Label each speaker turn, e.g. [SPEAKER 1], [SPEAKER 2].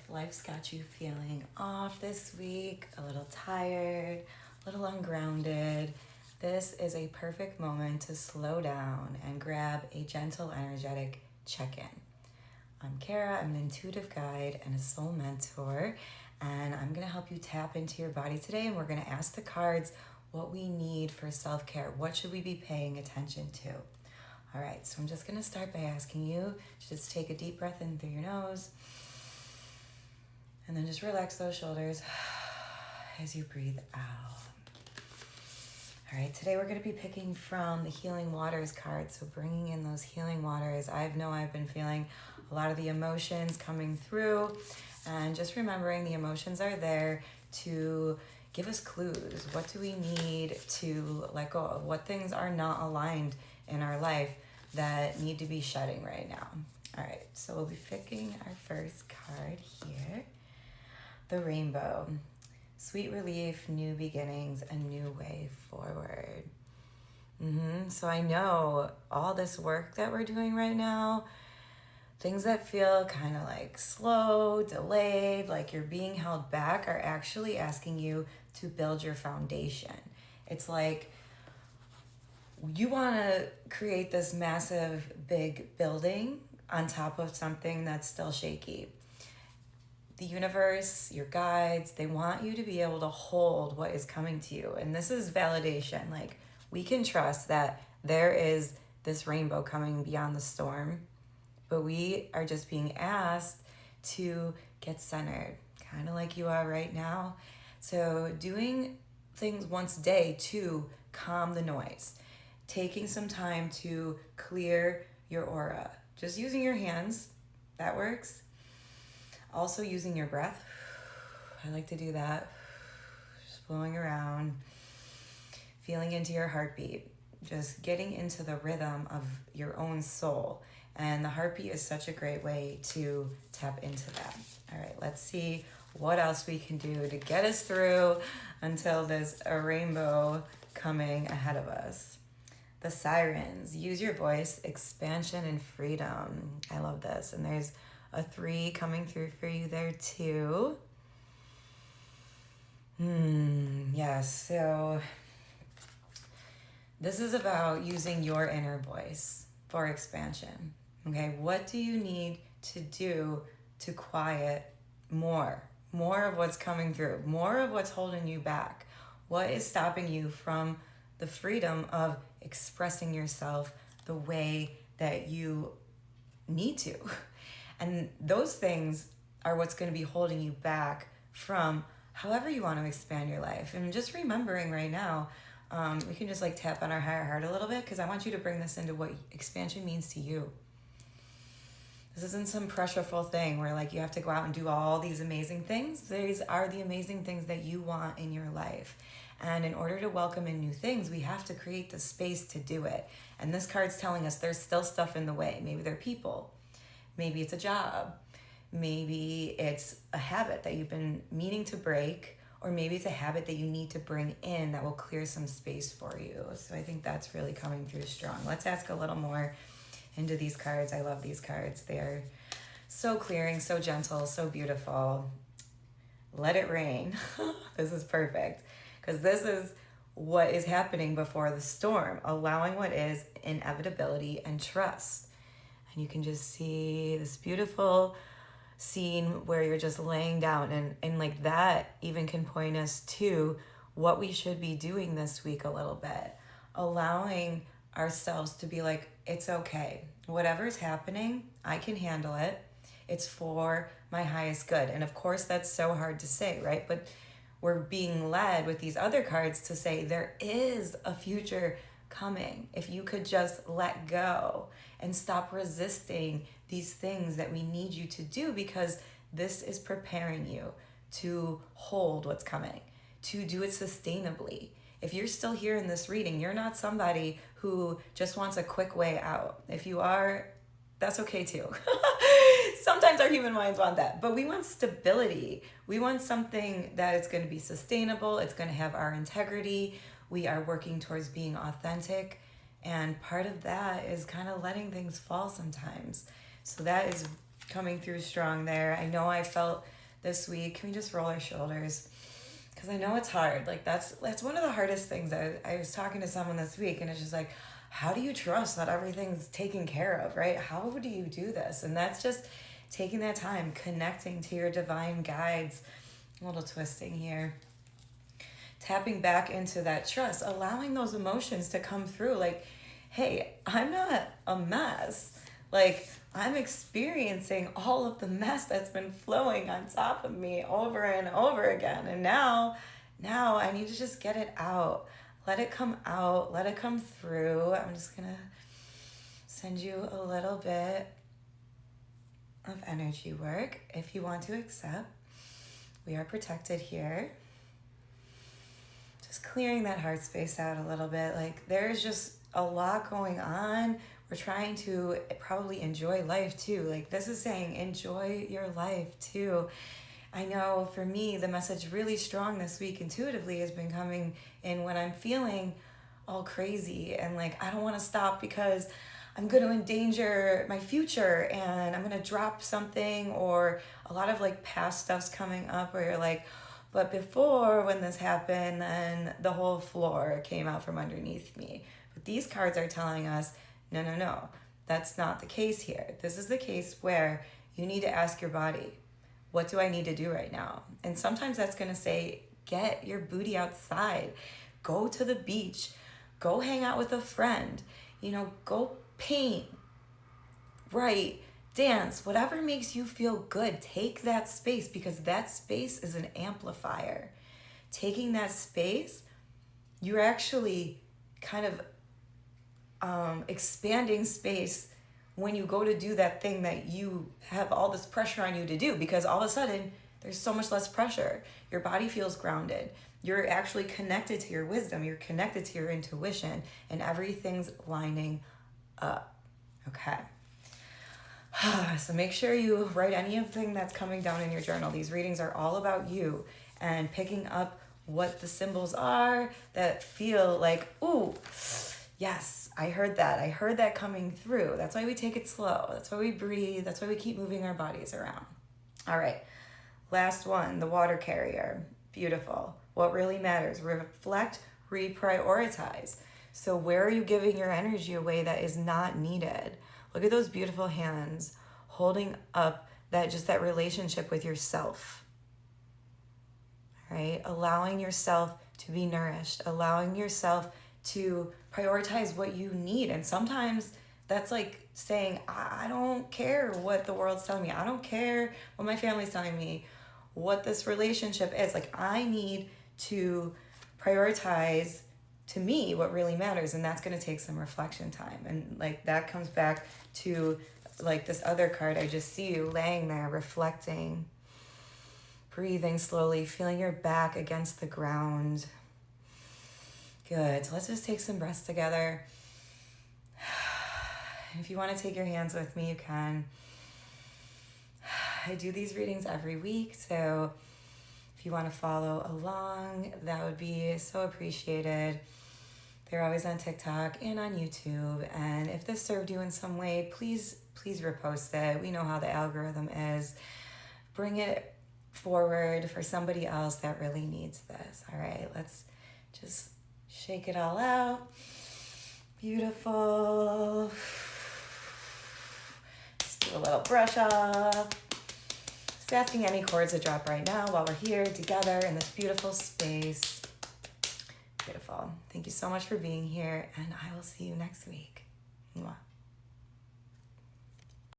[SPEAKER 1] life's got you feeling off this week, a little tired, a little ungrounded, this is a perfect moment to slow down and grab a gentle, energetic check-in. I'm Kara, I'm an intuitive guide and a soul mentor, and I'm going to help you tap into your body today, and we're going to ask the cards what we need for self-care. What should we be paying attention to? All right, so I'm just going to start by asking you to just take a deep breath in through your nose and then just relax those shoulders as you breathe out. All right, today we're going to be picking from the Healing Waters card. So bringing in those healing waters. I've been feeling a lot of the emotions coming through, and just remembering the emotions are there to give us clues. What do we need to let go of? What things are not aligned in our life that need to be shedding right now? All right, so we'll be picking our first card here. The Rainbow. Sweet relief, new beginnings, a new way forward. So I know all this work that we're doing right now, things that feel kind of like slow, delayed, like you're being held back, are actually asking you to build your foundation. It's like you want to create this massive, big building on top of something that's still shaky. The universe, your guides, they want you to be able to hold what is coming to you. And this is validation. Like, we can trust that there is this rainbow coming beyond the storm, but we are just being asked to get centered, kind of like you are right now. So doing things once a day to calm the noise, taking some time to clear your aura, just using your hands, that works. Also using your breath. I like to do that. Just blowing around, feeling into your heartbeat, just getting into the rhythm of your own soul. And the heartbeat is such a great way to tap into that. All right, let's see what else we can do to get us through until there's a rainbow coming ahead of us. The Sirens. Use your voice, expansion and freedom. I love this. And there's a 3 coming through for you there too. Yes, so this is about using your inner voice for expansion. Okay, what do you need to do to quiet more of what's coming through, more of what's holding you back? What is stopping you from the freedom of expressing yourself the way that you need to? And those things are what's going to be holding you back from however you want to expand your life. And just remembering right now, we can just like tap on our higher heart a little bit, because I want you to bring this into what expansion means to you. This isn't some pressureful thing where like you have to go out and do all these amazing things. These are the amazing things that you want in your life. And in order to welcome in new things, we have to create the space to do it. And this card's telling us there's still stuff in the way. Maybe they're people. Maybe it's a job. Maybe it's a habit that you've been meaning to break, or maybe it's a habit that you need to bring in that will clear some space for you. So I think that's really coming through strong. Let's ask a little more into these cards. I love these cards. They're so clearing, so gentle, so beautiful. Let it rain. This is perfect, because this is what is happening before the storm, allowing what is, inevitability, and trust. And you can just see this beautiful scene where you're just laying down, and like that even can point us to what we should be doing this week a little bit, allowing ourselves to be like, it's okay, whatever's happening, I can handle it, it's for my highest good. And of course that's so hard to say, right? But we're being led with these other cards to say there is a future coming if you could just let go and stop resisting these things that we need you to do, because this is preparing you to hold what's coming, to do it sustainably. If you're still here in this reading, you're not somebody who just wants a quick way out. If you are, that's okay too. Sometimes our human minds want that, but we want stability. We want something that is going to be sustainable. It's going to have our integrity. We are working towards being authentic. And part of that is kind of letting things fall sometimes. So that is coming through strong there. I know I felt this week, can we just roll our shoulders? Because I know it's hard. Like that's one of the hardest things. I was talking to someone this week, and it's just like, how do you trust that everything's taken care of, right? How do you do this? And that's just taking that time, connecting to your divine guides. A little twisting here. Tapping back into that trust, allowing those emotions to come through. Like, hey, I'm not a mess. Like, I'm experiencing all of the mess that's been flowing on top of me over and over again. And now I need to just get it out. Let it come out. Let it come through. I'm just going to send you a little bit of energy work if you want to accept. We are protected here. Just clearing that heart space out a little bit. Like, there's just a lot going on. We're trying to probably enjoy life too. Like, this is saying enjoy your life too. I know for me, the message really strong this week intuitively has been coming in when I'm feeling all crazy and like, I don't want to stop because I'm going to endanger my future and I'm going to drop something, or a lot of like past stuff's coming up where you're like, but before when this happened, then the whole floor came out from underneath me. But these cards are telling us, no, that's not the case here. This is the case where you need to ask your body, what do I need to do right now? And sometimes that's going to say, get your booty outside, go to the beach, go hang out with a friend, go paint, write, dance, whatever makes you feel good. Take that space, because that space is an amplifier. Taking that space, you're actually kind of expanding space when you go to do that thing that you have all this pressure on you to do, because all of a sudden there's so much less pressure. Your body feels grounded. You're actually connected to your wisdom. You're connected to your intuition, and everything's lining up. Okay. So make sure you write anything that's coming down in your journal. These readings are all about you and picking up what the symbols are that feel like, ooh, yes, I heard that. I heard that coming through. That's why we take it slow. That's why we breathe. That's why we keep moving our bodies around. All right. Last one, the water carrier. Beautiful. What really matters? Reflect, reprioritize. So where are you giving your energy away that is not needed? Look at those beautiful hands holding up that relationship with yourself. All right? Allowing yourself to be nourished, allowing yourself to prioritize what you need. And sometimes that's like saying, I don't care what the world's telling me. I don't care what my family's telling me, what this relationship is. Like, I need to prioritize to me what really matters, and that's going to take some reflection time. And like that comes back to like this other card. I just see you laying there reflecting, breathing slowly, feeling your back against the ground. Good. So let's just take some breaths together. And if you want to take your hands with me, you can. I do these readings every week, so if you want to follow along, that would be so appreciated. They're always on TikTok and on YouTube. And if this served you in some way, please repost it. We know how the algorithm is. Bring it forward for somebody else that really needs this. All right, let's just shake it all out. Beautiful. Just do a little brush off. Just asking any chords to drop right now while we're here together in this beautiful space. Beautiful. Thank you so much for being here, and I will see you next week. Mwah.